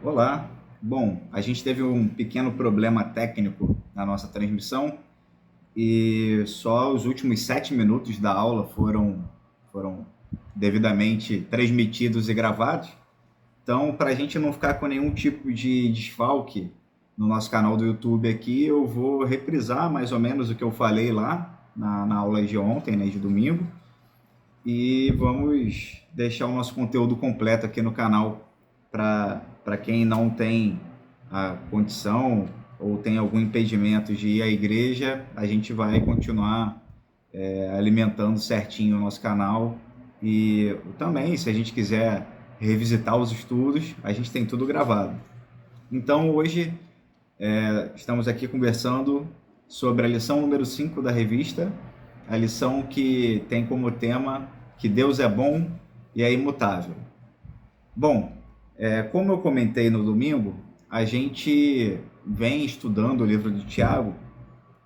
Olá. Bom, a gente teve um pequeno problema técnico na nossa transmissão e só os últimos 7 minutos da aula foram devidamente transmitidos e gravados. Então, para a gente não ficar com nenhum tipo de desfalque no nosso canal do YouTube aqui, eu vou reprisar mais ou menos o que eu falei lá na aula de ontem, né, de domingo, e vamos deixar o nosso conteúdo completo aqui no canal para quem não tem a condição ou tem algum impedimento de ir à igreja. A gente vai continuar alimentando certinho o nosso canal, e também, se a gente quiser revisitar os estudos, a gente tem tudo gravado. Então, hoje estamos aqui conversando sobre a lição número 5 da revista, a lição que tem como tema que Deus é bom e é imutável. Bom, como eu comentei no domingo, a gente vem estudando o livro de Tiago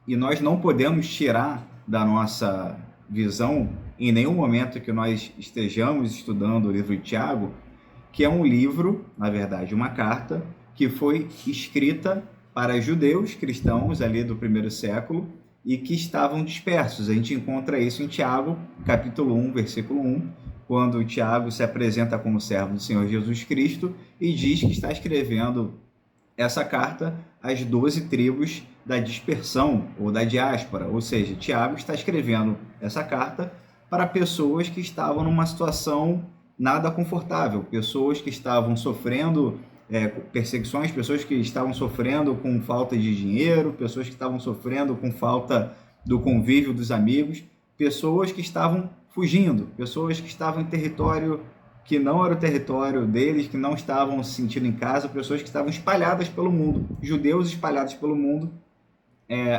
e nós não podemos tirar da nossa visão, em nenhum momento que nós estejamos estudando o livro de Tiago, que é um livro, na verdade, uma carta, que foi escrita para judeus cristãos ali do primeiro século e que estavam dispersos. A gente encontra isso em Tiago, capítulo 1, versículo 1, quando Tiago se apresenta como servo do Senhor Jesus Cristo e diz que está escrevendo essa carta às 12 tribos da dispersão ou da diáspora. Ou seja, Tiago está escrevendo essa carta para pessoas que estavam numa situação nada confortável, pessoas que estavam sofrendo perseguições, pessoas que estavam sofrendo com falta de dinheiro, pessoas que estavam sofrendo com falta do convívio dos amigos, pessoas que estavam fugindo, pessoas que estavam em território que não era o território deles, que não estavam se sentindo em casa, pessoas que estavam espalhadas pelo mundo, judeus espalhados pelo mundo,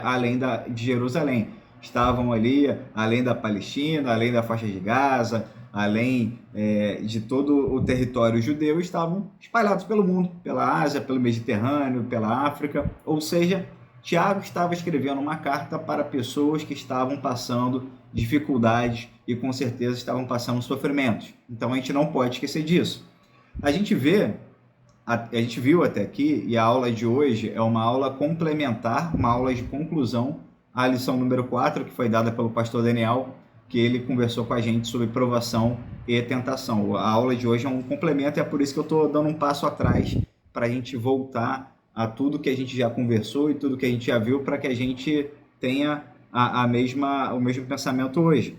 além de Jerusalém. Estavam ali, além da Palestina, além da faixa de Gaza, além de todo o território judeu, estavam espalhados pelo mundo, pela Ásia, pelo Mediterrâneo, pela África. Ou seja, Tiago estava escrevendo uma carta para pessoas que estavam passando dificuldades e com certeza estavam passando sofrimentos. Então a gente não pode esquecer disso. A gente viu até aqui, e a aula de hoje é uma aula complementar, uma aula de conclusão à lição número 4, que foi dada pelo pastor Daniel, que ele conversou com a gente sobre provação e tentação. A aula de hoje é um complemento e é por isso que eu estou dando um passo atrás para a gente voltar a tudo que a gente já conversou e tudo que a gente já viu, para que a gente tenha o mesmo pensamento hoje.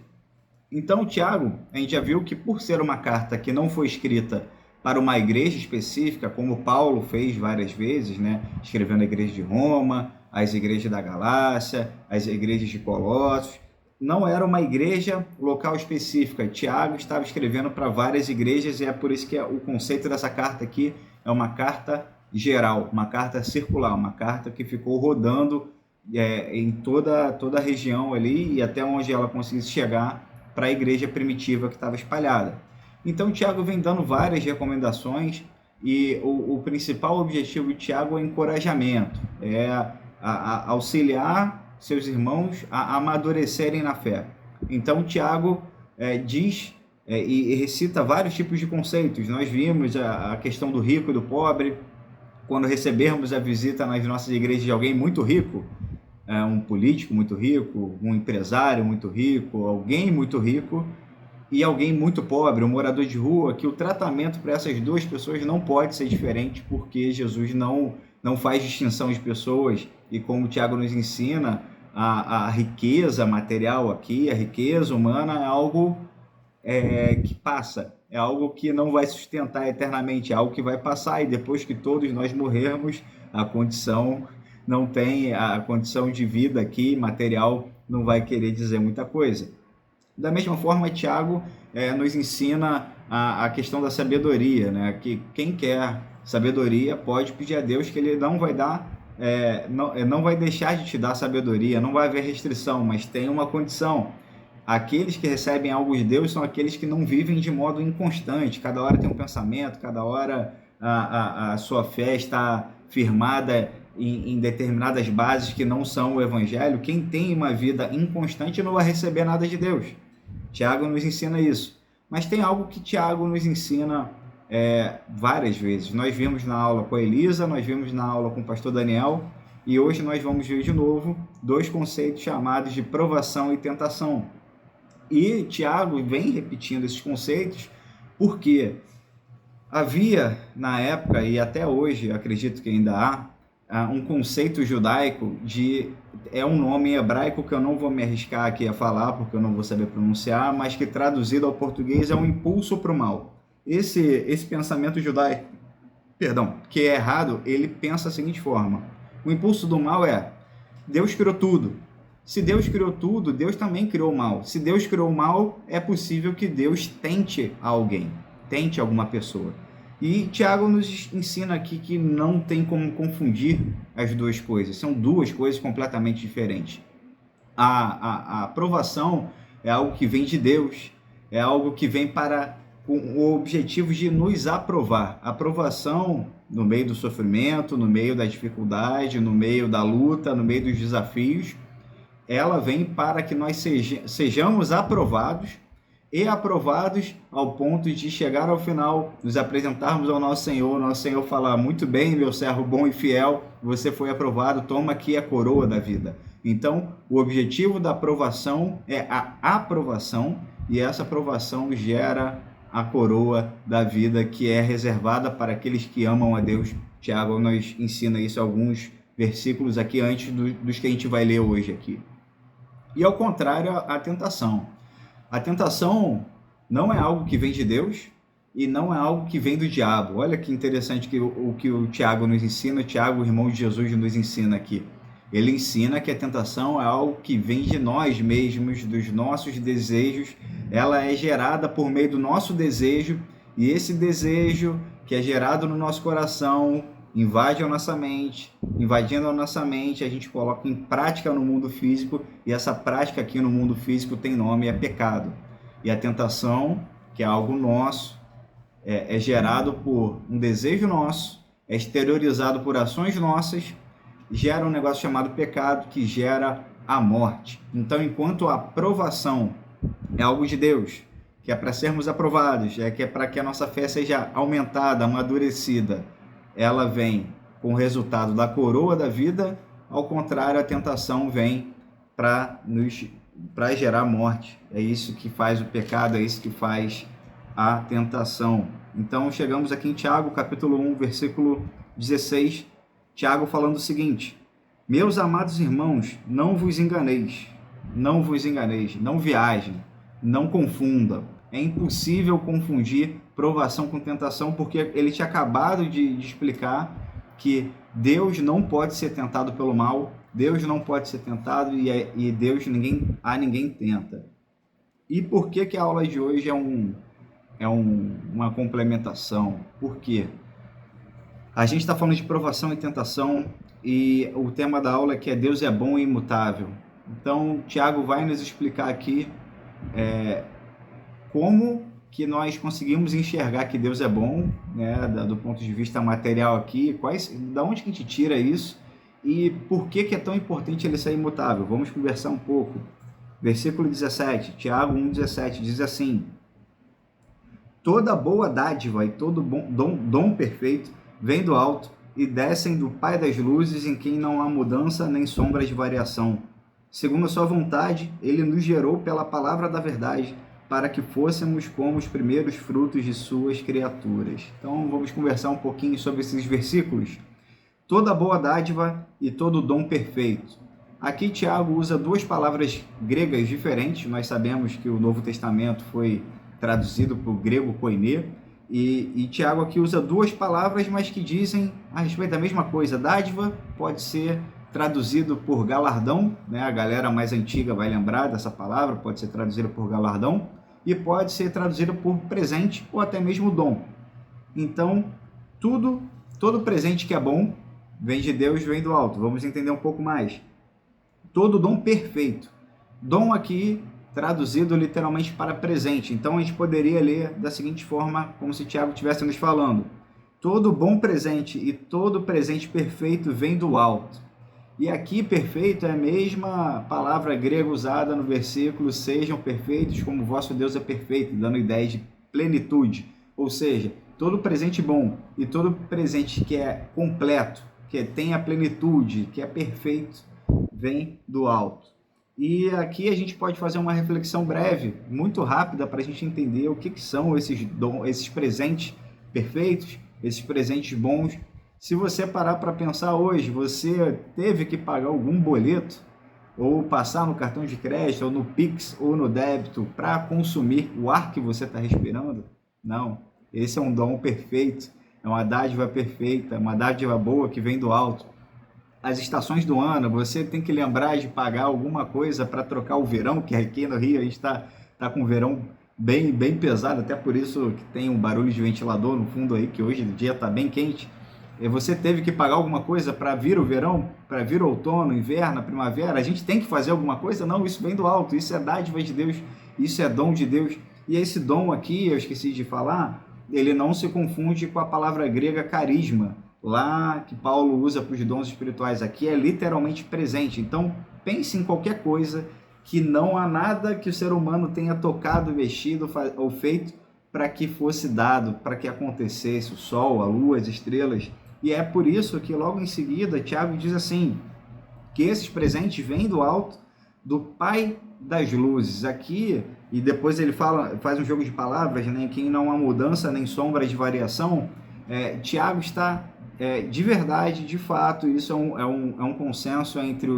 Então, Tiago, a gente já viu que por ser uma carta que não foi escrita para uma igreja específica, como Paulo fez várias vezes, né? Escrevendo a igreja de Roma, as igrejas da Galácia, as igrejas de Colossos, não era uma igreja local específica. Tiago estava escrevendo para várias igrejas e é por isso que o conceito dessa carta aqui é uma carta geral, uma carta circular, uma carta que ficou rodando em toda a região ali e até onde ela conseguisse chegar para a igreja primitiva que estava espalhada. Então, Tiago vem dando várias recomendações e o principal objetivo de Tiago é encorajamento, auxiliar seus irmãos a amadurecerem na fé. Então, Tiago diz e recita vários tipos de conceitos. Nós vimos a questão do rico e do pobre. Quando recebermos a visita nas nossas igrejas de alguém muito rico, um político muito rico, um empresário muito rico, alguém muito rico e alguém muito pobre, um morador de rua, que o tratamento para essas duas pessoas não pode ser diferente, porque Jesus não faz distinção de pessoas. E como o Tiago nos ensina, a riqueza material aqui, a riqueza humana é algo que passa, é algo que não vai sustentar eternamente, é algo que vai passar, e depois que todos nós morrermos, a condição de vida aqui, material, não vai querer dizer muita coisa. Da mesma forma, Tiago nos ensina a questão da sabedoria, né? Que quem quer sabedoria pode pedir a Deus, que ele não vai dar, não vai deixar de te dar sabedoria, não vai haver restrição, mas tem uma condição. Aqueles que recebem algo de Deus são aqueles que não vivem de modo inconstante, cada hora tem um pensamento, cada hora a sua fé está firmada em determinadas bases que não são o evangelho. Quem tem uma vida inconstante não vai receber nada de Deus. Tiago nos ensina isso. Mas tem algo que Tiago nos ensina várias vezes. Nós vimos na aula com a Elisa, nós vimos na aula com o pastor Daniel, e hoje nós vamos ver de novo 2 conceitos chamados de provação e tentação. E Tiago vem repetindo esses conceitos porque havia na época, e até hoje acredito que ainda há, um conceito judaico é um nome hebraico que eu não vou me arriscar aqui a falar porque eu não vou saber pronunciar, mas que traduzido ao português é um impulso para o mal. Esse pensamento judaico, que é errado, ele pensa da seguinte forma: o impulso do mal é: Deus criou tudo. Se Deus criou tudo, Deus também criou o mal. Se Deus criou o mal, é possível que Deus tente alguém, tente alguma pessoa. E Tiago nos ensina aqui que não tem como confundir as duas coisas. São duas coisas completamente diferentes. A aprovação é algo que vem de Deus, é algo que vem com o objetivo de nos aprovar. A aprovação no meio do sofrimento, no meio da dificuldade, no meio da luta, no meio dos desafios, ela vem para que nós sejamos aprovados e aprovados ao ponto de chegar ao final, nos apresentarmos ao nosso Senhor falar: muito bem, meu servo bom e fiel, você foi aprovado, toma aqui a coroa da vida. Então, o objetivo da aprovação é a aprovação, e essa aprovação gera a coroa da vida que é reservada para aqueles que amam a Deus. Tiago nos ensina isso em alguns versículos aqui antes dos que a gente vai ler hoje aqui. E ao contrário, a tentação. A tentação não é algo que vem de Deus e não é algo que vem do diabo. Olha que interessante o que o Tiago nos ensina, o Tiago, o irmão de Jesus, nos ensina aqui. Ele ensina que a tentação é algo que vem de nós mesmos, dos nossos desejos. Ela é gerada por meio do nosso desejo, e esse desejo que é gerado no nosso coração invade a nossa mente. Invadindo a nossa mente, a gente coloca em prática no mundo físico, e essa prática aqui no mundo físico tem nome, é pecado. E a tentação, que é algo nosso, é gerado por um desejo nosso, é exteriorizado por ações nossas, gera um negócio chamado pecado, que gera a morte. Então, enquanto a aprovação é algo de Deus, que é para sermos aprovados, que é para que a nossa fé seja aumentada, amadurecida, ela vem com o resultado da coroa da vida. Ao contrário, a tentação vem para gerar morte. É isso que faz o pecado, é isso que faz a tentação. Então, chegamos aqui em Tiago, capítulo 1, versículo 16, Tiago falando o seguinte: meus amados irmãos, não vos enganeis, não viajem, não confundam. É impossível confundir provação com tentação, porque ele tinha acabado de explicar que Deus não pode ser tentado pelo mal, Deus não pode ser tentado, e Deus ninguém tenta. E por que a aula de hoje é uma complementação? Por quê? A gente está falando de provação e tentação, e o tema da aula aqui é Deus é bom e imutável. Então, Tiago vai nos explicar aqui como que nós conseguimos enxergar que Deus é bom, né, do ponto de vista material aqui, da onde que a gente tira isso, e por que é tão importante ele ser imutável. Vamos conversar um pouco. Versículo 17, Tiago 1,17, diz assim: toda boa dádiva e todo dom perfeito vem do alto e descem do Pai das luzes, em quem não há mudança nem sombra de variação. Segundo a sua vontade, ele nos gerou pela palavra da verdade, para que fôssemos como os primeiros frutos de suas criaturas. Então, vamos conversar um pouquinho sobre esses versículos. Toda boa dádiva e todo dom perfeito. Aqui, Tiago usa duas palavras gregas diferentes. Nós sabemos que o Novo Testamento foi traduzido para o grego koiné, e Tiago aqui usa duas palavras, mas que dizem a respeito da mesma coisa. Dádiva pode ser traduzido por galardão, né? A galera mais antiga vai lembrar dessa palavra, pode ser traduzida por galardão, e pode ser traduzida por presente ou até mesmo dom. Então, todo presente que é bom vem de Deus, vem do alto. Vamos entender um pouco mais. Todo dom perfeito. Dom aqui traduzido literalmente para presente. Então, a gente poderia ler da seguinte forma, como se Tiago estivesse nos falando: todo bom presente e todo presente perfeito vem do alto. E aqui, perfeito é a mesma palavra grega usada no versículo: sejam perfeitos como vosso Deus é perfeito, dando ideia de plenitude. Ou seja, todo presente bom e todo presente que é completo, que tem a plenitude, que é perfeito, vem do alto. E aqui a gente pode fazer uma reflexão breve, muito rápida, para a gente entender o que são esses presentes perfeitos, esses presentes bons. Se você parar para pensar hoje, você teve que pagar algum boleto, ou passar no cartão de crédito, ou no Pix, ou no débito, para consumir o ar que você está respirando? Não. Esse é um dom perfeito, é uma dádiva perfeita, uma dádiva boa que vem do alto. As estações do ano, você tem que lembrar de pagar alguma coisa para trocar o verão, que aqui no Rio a gente está com o verão bem pesado, até por isso que tem um barulho de ventilador no fundo aí, que hoje o dia está bem quente. E você teve que pagar alguma coisa para vir o verão, para vir o outono, inverno, primavera? A gente tem que fazer alguma coisa? Não, isso vem do alto, isso é dádiva de Deus, isso é dom de Deus. E esse dom aqui, eu esqueci de falar, ele não se confunde com a palavra grega carisma, lá que Paulo usa para os dons espirituais. Aqui é literalmente presente. Então, pense em qualquer coisa que não há nada que o ser humano tenha tocado, vestido ou feito para que fosse dado, para que acontecesse, o sol, a lua, as estrelas. E é por isso que logo em seguida Tiago diz assim, que esses presentes vêm do alto, do Pai das luzes. Aqui, e depois ele faz um jogo de palavras, né? Que não há mudança nem sombra de variação. Tiago está, de verdade, de fato, isso é um consenso entre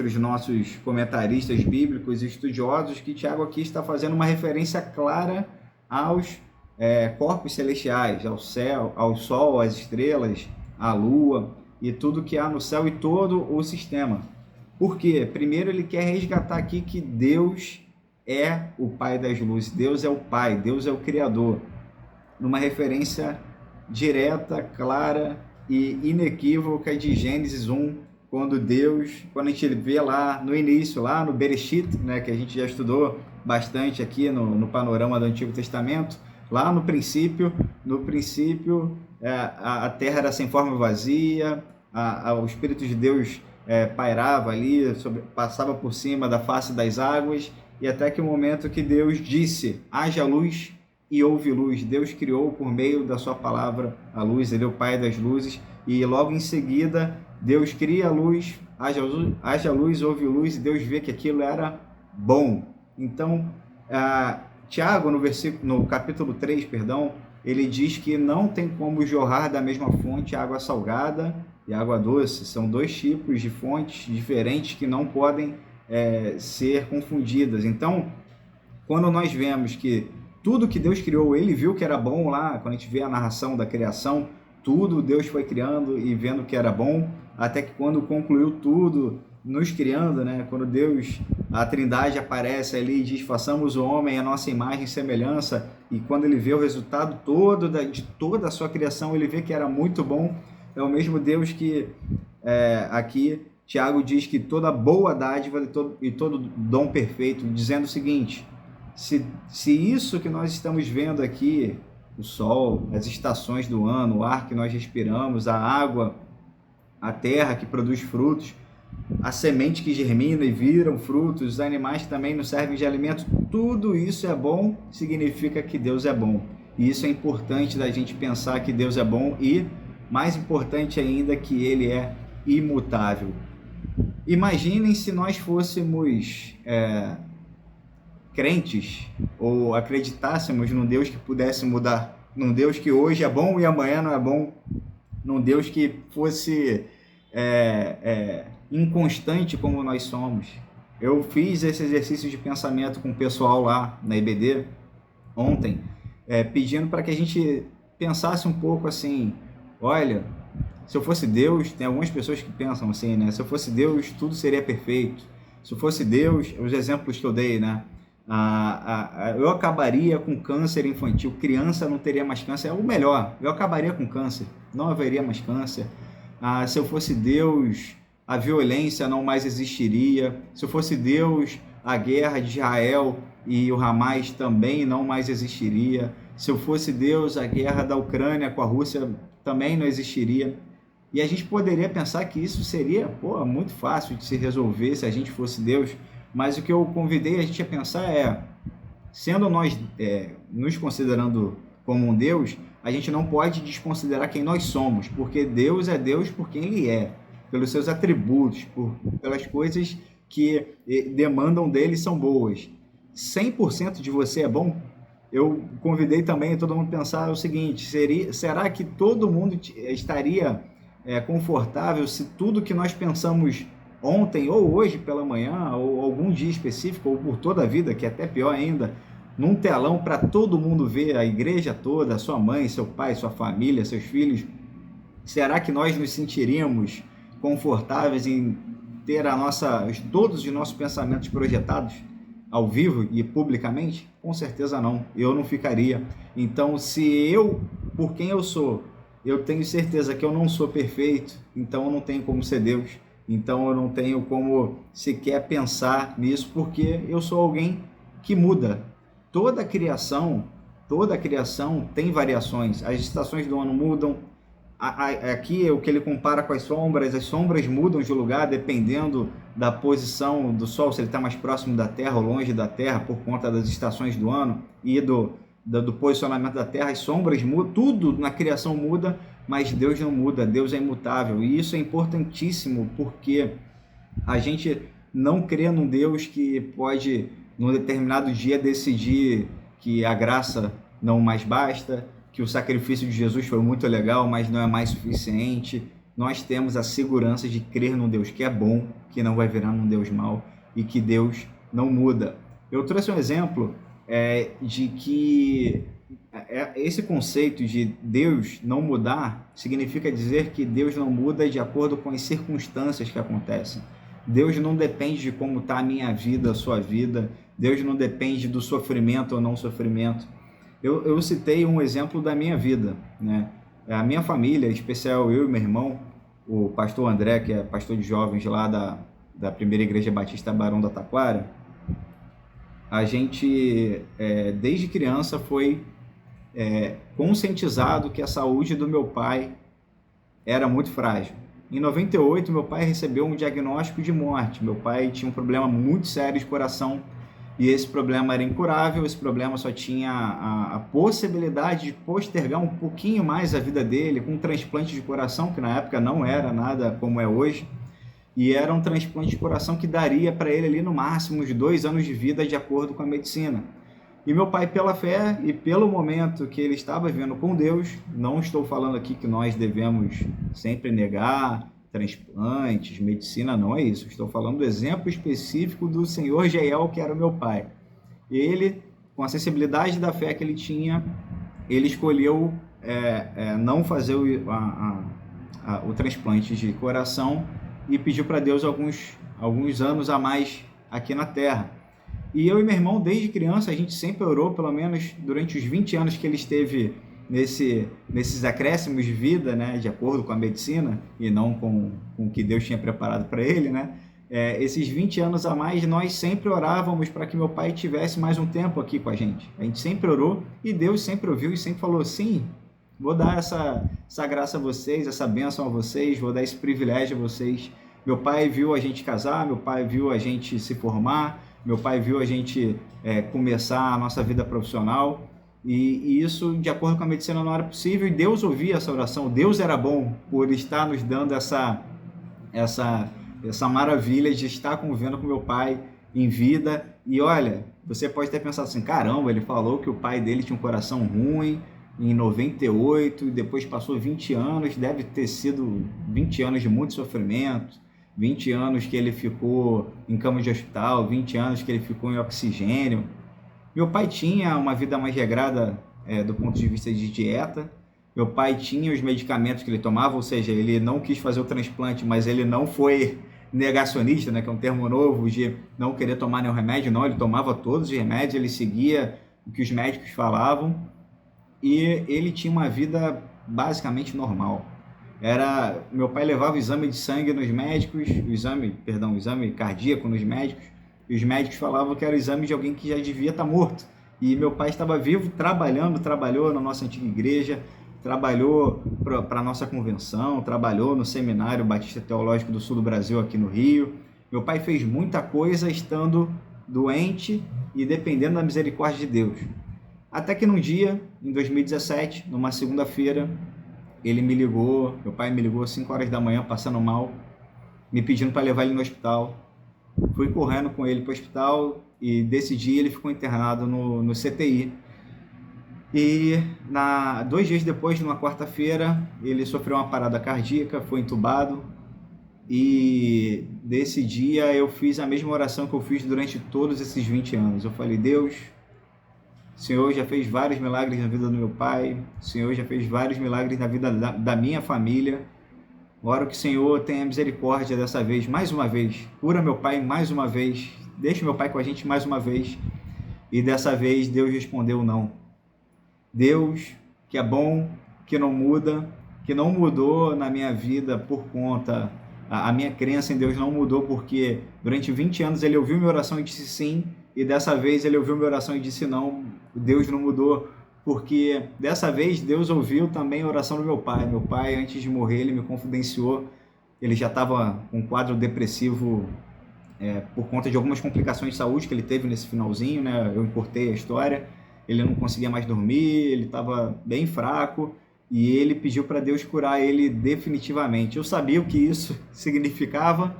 os nossos comentaristas bíblicos e estudiosos, que Tiago aqui está fazendo uma referência clara aos corpos celestiais, ao céu, ao sol, às estrelas, à lua e tudo que há no céu e todo o sistema. Por quê? Primeiro ele quer resgatar aqui que Deus é o Pai das luzes, Deus é o Pai, Deus é o Criador, numa referência direta, clara e inequívoca de Gênesis 1, quando a gente vê lá no início, lá no Bereshit, né, que a gente já estudou bastante aqui no panorama do Antigo Testamento, lá no princípio a terra era sem forma e vazia, o Espírito de Deus pairava ali, passava por cima da face das águas, e até que o momento que Deus disse, haja luz, e houve luz. Deus criou por meio da sua palavra a luz, ele é o Pai das luzes, e logo em seguida Deus cria a luz, haja luz, houve luz, e Deus vê que aquilo era bom. Então, Tiago, no capítulo 3, ele diz que não tem como jorrar da mesma fonte água salgada e água doce. São dois tipos de fontes diferentes que não podem ser confundidas. Então, quando nós vemos que tudo que Deus criou, ele viu que era bom lá, quando a gente vê a narração da criação, tudo Deus foi criando e vendo que era bom, até que quando concluiu tudo, nos criando, né? Quando Deus, a Trindade aparece ali e diz, façamos o homem à nossa imagem e semelhança, e quando ele vê o resultado todo de toda a sua criação, ele vê que era muito bom. É o mesmo Deus que aqui Tiago diz que toda boa dádiva e todo dom perfeito, dizendo o seguinte, se isso que nós estamos vendo aqui, o sol, as estações do ano, o ar que nós respiramos, a água, a terra que produz frutos, a semente que germina e viram frutos, os animais que também nos servem de alimento, tudo isso é bom, significa que Deus é bom. E isso é importante da gente pensar que Deus é bom e, mais importante ainda, que Ele é imutável. Imaginem se nós fôssemos crentes ou acreditássemos num Deus que pudesse mudar, num Deus que hoje é bom e amanhã não é bom, num Deus que fosse inconstante como nós somos. Eu fiz esse exercício de pensamento com o pessoal lá na IBD ontem, pedindo para que a gente pensasse um pouco assim, olha, se eu fosse Deus, tem algumas pessoas que pensam assim, né? Se eu fosse Deus, tudo seria perfeito. Se eu fosse Deus, os exemplos que eu dei, né? Eu acabaria com câncer infantil, criança não teria mais câncer, ou melhor, eu acabaria com câncer, não haveria mais câncer. Se eu fosse Deus, a violência não mais existiria. Se eu fosse Deus, a guerra de Israel e o Hamas também não mais existiria. Se eu fosse Deus, a guerra da Ucrânia com a Rússia também não existiria. E a gente poderia pensar que isso seria muito fácil de se resolver se a gente fosse Deus, mas o que eu convidei a gente a pensar sendo nós nos considerando como um Deus, a gente não pode desconsiderar quem nós somos, porque Deus é Deus por quem Ele é, pelos seus atributos, pelas coisas que demandam dele são boas. 100% de você é bom? Eu convidei também todo mundo a pensar o seguinte, será que todo mundo estaria confortável se tudo que nós pensamos ontem ou hoje pela manhã, ou algum dia específico, ou por toda a vida, que é até pior ainda, num telão para todo mundo ver, a igreja toda, sua mãe, seu pai, sua família, seus filhos, será que nós nos sentiríamos confortáveis em ter todos os nossos pensamentos projetados ao vivo e publicamente? Com certeza não, eu não ficaria. Então, se eu, por quem eu sou, eu tenho certeza que eu não sou perfeito, então eu não tenho como ser Deus, então eu não tenho como sequer pensar nisso, porque eu sou alguém que muda. Toda a criação tem variações, as estações do ano mudam. Aqui o que ele compara com as sombras mudam de lugar dependendo da posição do Sol, se ele está mais próximo da Terra ou longe da Terra, por conta das estações do ano e do posicionamento da Terra. As sombras mudam, tudo na criação muda, mas Deus não muda, Deus é imutável. E isso é importantíssimo, porque a gente não crê num Deus que pode, num determinado dia, decidir que a graça não mais basta, que o sacrifício de Jesus foi muito legal, mas não é mais suficiente. Nós temos a segurança de crer num Deus que é bom, que não vai virar num Deus mau e que Deus não muda. Eu trouxe um exemplo de que esse conceito de Deus não mudar significa dizer que Deus não muda de acordo com as circunstâncias que acontecem. Deus não depende de como está a minha vida, a sua vida. Deus não depende do sofrimento ou não sofrimento. Eu citei um exemplo da minha vida, né? A minha família, em especial eu e meu irmão, o pastor André, que é pastor de jovens lá da Primeira Igreja Batista Barão da Taquara, a gente, desde criança, foi conscientizado que a saúde do meu pai era muito frágil. Em 98, meu pai recebeu um diagnóstico de morte. Meu pai tinha um problema muito sério de coração, e esse problema era incurável. Esse problema só tinha a possibilidade de postergar um pouquinho mais a vida dele com um transplante de coração, que na época não era nada como é hoje, e era um transplante de coração que daria para ele ali no máximo uns 2 anos de vida, de acordo com a medicina. E meu pai, pela fé e pelo momento que ele estava vivendo com Deus, não estou falando aqui que nós devemos sempre negar transplantes, medicina, não é isso. Estou falando do exemplo específico do senhor Jael, que era o meu pai. Ele, com a sensibilidade da fé que ele tinha, ele escolheu não fazer o transplante de coração e pediu para Deus alguns anos a mais aqui na Terra. E eu e meu irmão, desde criança, a gente sempre orou, pelo menos durante os 20 anos que ele esteve nesses acréscimos de vida, né, de acordo com a medicina e não com o que Deus tinha preparado para ele, né? Esses 20 anos a mais, nós sempre orávamos para que meu pai tivesse mais um tempo aqui com a gente. A gente sempre orou e Deus sempre ouviu e sempre falou: sim, vou dar essa graça a vocês, essa bênção a vocês, vou dar esse privilégio a vocês. Meu pai viu a gente casar, meu pai viu a gente se formar, meu pai viu a gente começar a nossa vida profissional. E isso, de acordo com a medicina, não era possível, e Deus ouvia essa oração. Deus era bom por estar nos dando essa maravilha de estar convivendo com meu pai em vida. E olha, você pode ter pensado assim: caramba, ele falou que o pai dele tinha um coração ruim em 98, e depois passou 20 anos, deve ter sido 20 anos de muito sofrimento, 20 anos que ele ficou em cama de hospital, 20 anos que ele ficou em oxigênio. Meu pai tinha uma vida mais regrada do ponto de vista de dieta. Meu pai tinha os medicamentos que ele tomava, ou seja, ele não quis fazer o transplante, mas ele não foi negacionista, né, que é um termo novo de não querer tomar nenhum remédio. Não, ele tomava todos os remédios, ele seguia o que os médicos falavam e ele tinha uma vida basicamente normal. Meu pai levava o exame de sangue nos médicos, o exame cardíaco nos médicos, e os médicos falavam que era o exame de alguém que já devia estar morto. E meu pai estava vivo, trabalhou na nossa antiga igreja, trabalhou para a nossa convenção, trabalhou no Seminário Batista Teológico do Sul do Brasil, aqui no Rio. Meu pai fez muita coisa estando doente e dependendo da misericórdia de Deus. Até que num dia, em 2017, numa segunda-feira, ele me ligou, meu pai me ligou às 5 horas da manhã, passando mal, me pedindo para levar ele no hospital. Fui correndo com ele para o hospital e desse dia ele ficou internado no CTI. E 2 dias depois, numa quarta-feira, ele sofreu uma parada cardíaca, foi entubado. E desse dia eu fiz a mesma oração que eu fiz durante todos esses 20 anos. Eu falei: Deus, o Senhor já fez vários milagres na vida do meu pai, o Senhor já fez vários milagres na vida da minha família. Oro que o Senhor tenha misericórdia dessa vez, mais uma vez. Cura meu pai mais uma vez. Deixa meu pai com a gente mais uma vez. E dessa vez Deus respondeu não. Deus, que é bom, que não muda, que não mudou na minha vida por conta... A minha crença em Deus não mudou porque durante 20 anos ele ouviu minha oração e disse sim. E dessa vez ele ouviu minha oração e disse não. Deus não mudou porque dessa vez Deus ouviu também a oração do meu pai. Meu pai, antes de morrer, ele me confidenciou. Ele já estava com um quadro depressivo por conta de algumas complicações de saúde que ele teve nesse finalzinho, né? Eu encurtei a história. Ele não conseguia mais dormir, ele estava bem fraco. E ele pediu para Deus curar ele definitivamente. Eu sabia o que isso significava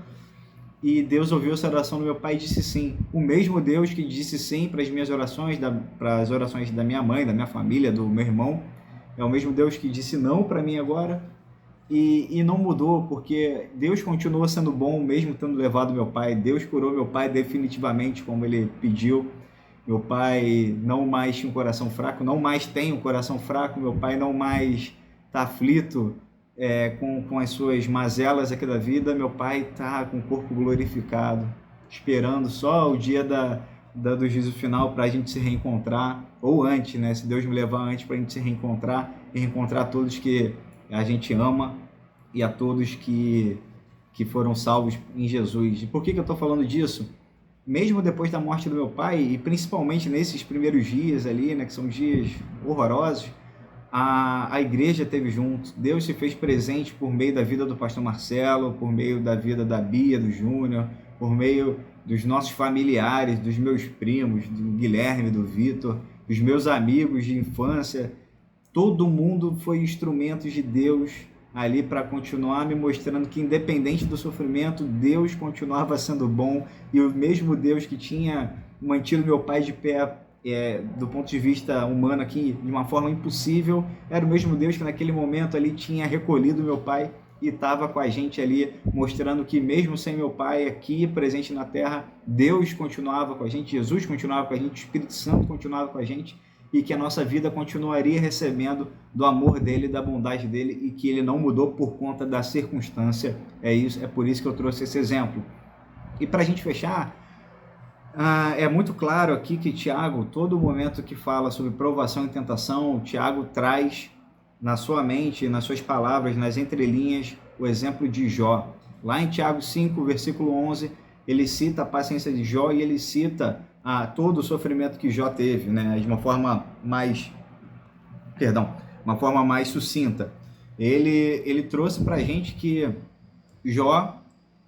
e Deus ouviu essa oração do meu pai e disse sim. O mesmo Deus que disse sim para as minhas orações, para as orações da minha mãe, da minha família, do meu irmão, é o mesmo Deus que disse não para mim agora e não mudou, porque Deus continua sendo bom mesmo tendo levado meu pai. Deus curou meu pai definitivamente como ele pediu. Meu pai não mais tinha um coração fraco, não mais tem um coração fraco. Meu pai não mais está aflito com as suas mazelas aqui da vida. Meu pai está com o corpo glorificado, esperando só o dia do juízo final para a gente se reencontrar, ou antes, né? Se Deus me levar antes, para a gente se reencontrar e reencontrar todos que a gente ama e a todos que foram salvos em Jesus. E por que eu estou falando disso? Mesmo depois da morte do meu pai, e principalmente nesses primeiros dias ali, né, que são dias horrorosos, a igreja esteve junto. Deus se fez presente por meio da vida do pastor Marcelo, por meio da vida da Bia, do Júnior, por meio dos nossos familiares, dos meus primos, do Guilherme, do Vitor, dos meus amigos de infância. Todo mundo foi instrumento de Deus ali para continuar me mostrando que, independente do sofrimento, Deus continuava sendo bom, e o mesmo Deus que tinha mantido meu pai de pé do ponto de vista humano aqui de uma forma impossível, era o mesmo Deus que naquele momento ali tinha recolhido meu pai e estava com a gente ali, mostrando que mesmo sem meu pai aqui presente na terra, Deus continuava com a gente, Jesus continuava com a gente, o Espírito Santo continuava com a gente, e que a nossa vida continuaria recebendo do amor dele, da bondade dele, e que ele não mudou por conta da circunstância. É por isso que eu trouxe esse exemplo. E para a gente fechar, é muito claro aqui que Tiago, todo momento que fala sobre provação e tentação, Tiago traz na sua mente, nas suas palavras, nas entrelinhas, o exemplo de Jó. Lá em Tiago 5, versículo 11, ele cita a paciência de Jó e ele cita todo o sofrimento que Jó teve, né, de uma forma mais sucinta. Ele trouxe para a gente que Jó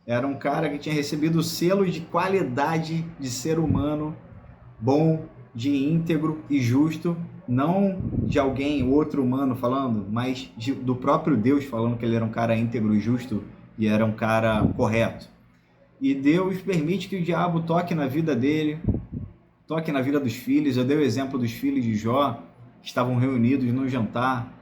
era um cara que tinha recebido o selo de qualidade de ser humano bom, de íntegro e justo, não de alguém, outro humano falando, mas do próprio Deus falando que ele era um cara íntegro e justo e era um cara correto. E Deus permite que o diabo toque na vida dele, toque na vida dos filhos. Eu dei o exemplo dos filhos de Jó, que estavam reunidos no jantar,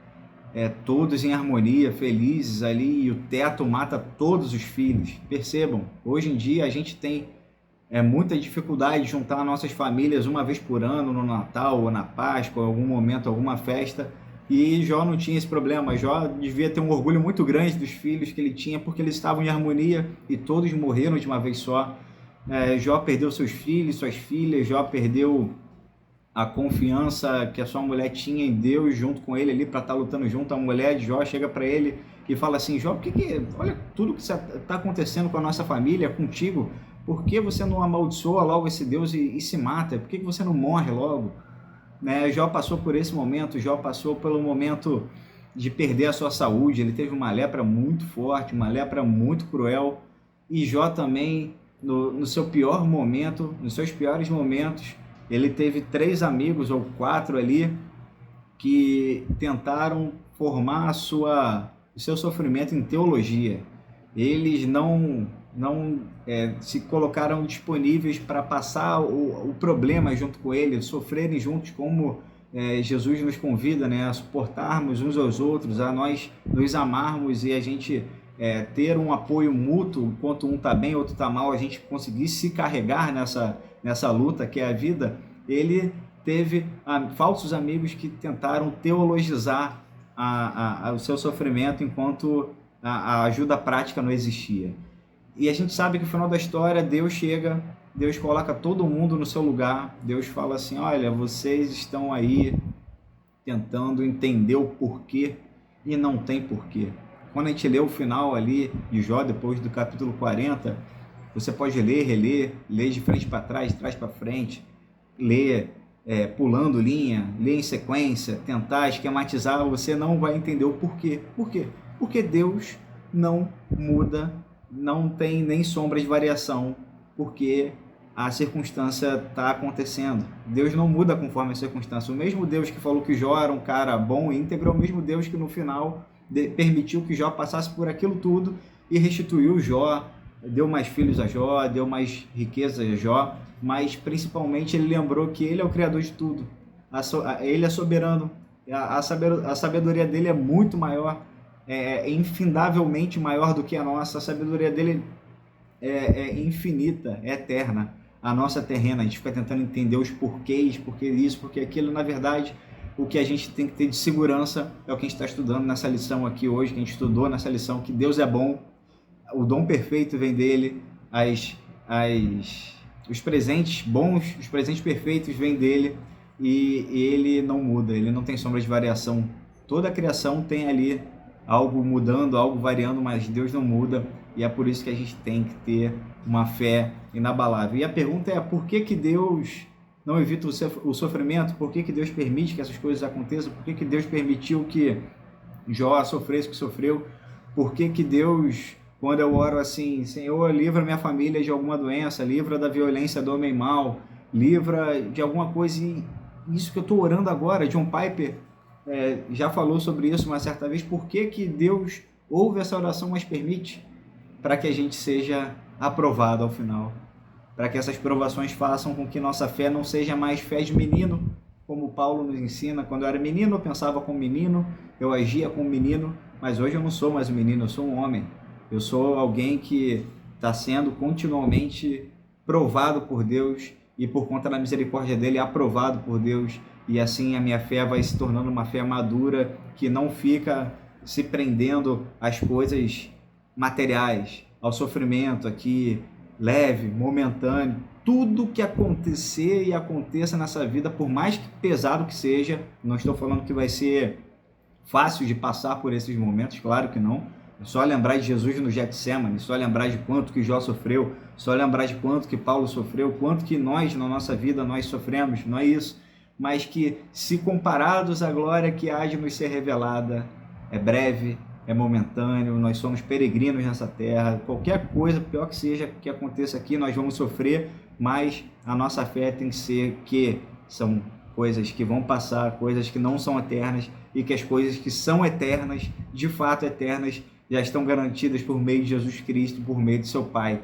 todos em harmonia, felizes ali, e o teto mata todos os filhos. Percebam, hoje em dia a gente tem muita dificuldade de juntar nossas famílias uma vez por ano, no Natal ou na Páscoa, em algum momento, alguma festa, e Jó não tinha esse problema. Jó devia ter um orgulho muito grande dos filhos que ele tinha, porque eles estavam em harmonia e todos morreram de uma vez só. Jó perdeu seus filhos, suas filhas, Jó perdeu a confiança que a sua mulher tinha em Deus junto com ele ali para estar lutando junto. A mulher de Jó chega para ele e fala assim: Jó, olha tudo que está acontecendo com a nossa família, contigo, por que você não amaldiçoa logo esse Deus e se mata? Por que você não morre logo? Jó passou por esse momento, Jó passou pelo momento de perder a sua saúde. Ele teve uma lepra muito forte, uma lepra muito cruel, e Jó também, no seu pior momento, nos seus piores momentos, ele teve 3 amigos ou 4 ali que tentaram formar o seu sofrimento em teologia. Eles não se colocaram disponíveis para passar o problema junto com ele, sofrerem juntos, como Jesus nos convida, né, a suportarmos uns aos outros, a nós nos amarmos e a gente ter um apoio mútuo, enquanto um está bem, outro está mal, a gente conseguir se carregar nessa luta que é a vida. Ele teve falsos amigos que tentaram teologizar o seu sofrimento enquanto a ajuda prática não existia. E a gente sabe que no final da história Deus chega, Deus coloca todo mundo no seu lugar, Deus fala assim, olha, vocês estão aí tentando entender o porquê e não tem porquê. Quando a gente lê o final ali de Jó, depois do capítulo 40, você pode ler, reler, ler de frente para trás, de trás para frente, ler pulando linha, ler em sequência, tentar esquematizar, você não vai entender o porquê. Por quê? Porque Deus não muda, não tem nem sombra de variação, porque a circunstância está acontecendo. Deus não muda conforme a circunstância. O mesmo Deus que falou que Jó era um cara bom e íntegro, é o mesmo Deus que no final permitiu que Jó passasse por aquilo tudo e restituiu Jó, deu mais filhos a Jó, deu mais riqueza a Jó, mas principalmente ele lembrou que ele é o criador de tudo, ele é soberano, a sabedoria dele é muito maior, é infindavelmente maior do que a nossa, a sabedoria dele é infinita, é eterna. A nossa terrena, a gente fica tentando entender os porquês, porque isso, porque aquilo. Na verdade, o que a gente tem que ter de segurança é o que a gente está estudando nessa lição aqui hoje, que a gente estudou nessa lição, que Deus é bom, o dom perfeito vem dele, os presentes bons, os presentes perfeitos vêm dele, e ele não muda, ele não tem sombra de variação. Toda a criação tem ali algo mudando, algo variando, mas Deus não muda, e é por isso que a gente tem que ter uma fé inabalável. E a pergunta é, por que Deus não evita o sofrimento? Por que Deus permite que essas coisas aconteçam? Por que Deus permitiu que Jó sofresse o que sofreu? Por que Deus, quando eu oro assim, Senhor, livra minha família de alguma doença, livra da violência do homem mau, livra de alguma coisa, e isso que eu estou orando agora, John Piper já falou sobre isso uma certa vez, por que Deus ouve essa oração, mas permite? Para que a gente seja aprovado ao final, para que essas provações façam com que nossa fé não seja mais fé de menino, como Paulo nos ensina. Quando eu era menino, eu pensava como menino, eu agia como menino, mas hoje eu não sou mais um menino, eu sou um homem. Eu sou alguém que está sendo continuamente provado por Deus e, por conta da misericórdia dele, aprovado por Deus. E assim a minha fé vai se tornando uma fé madura, que não fica se prendendo às coisas materiais, ao sofrimento aqui leve, momentâneo. Tudo que acontecer e aconteça nessa vida, por mais que pesado que seja, não estou falando que vai ser fácil de passar por esses momentos, claro que não. É só lembrar de Jesus no Getsemane, só lembrar de quanto que Jó sofreu, só lembrar de quanto que Paulo sofreu, quanto que nós, na nossa vida, nós sofremos, não é isso? Mas que, se comparados à glória que há de nos ser revelada, é breve, é momentâneo, nós somos peregrinos nessa terra, qualquer coisa, pior que seja, que aconteça aqui, nós vamos sofrer, mas a nossa fé tem que ser que são coisas que vão passar, coisas que não são eternas, e que as coisas que são eternas, de fato eternas, já estão garantidas por meio de Jesus Cristo, por meio de seu Pai,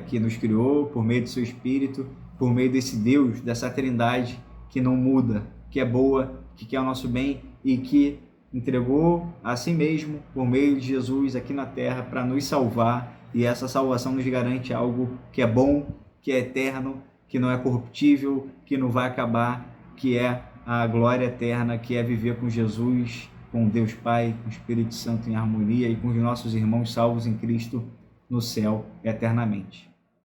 que nos criou, por meio do seu Espírito, por meio desse Deus, dessa Trindade que não muda, que é boa, que quer o nosso bem e que entregou a si mesmo por meio de Jesus aqui na terra para nos salvar, e essa salvação nos garante algo que é bom, que é eterno, que não é corruptível, que não vai acabar, que é a glória eterna, que é viver com Jesus, com Deus Pai, com o Espírito Santo em harmonia e com os nossos irmãos salvos em Cristo no céu eternamente.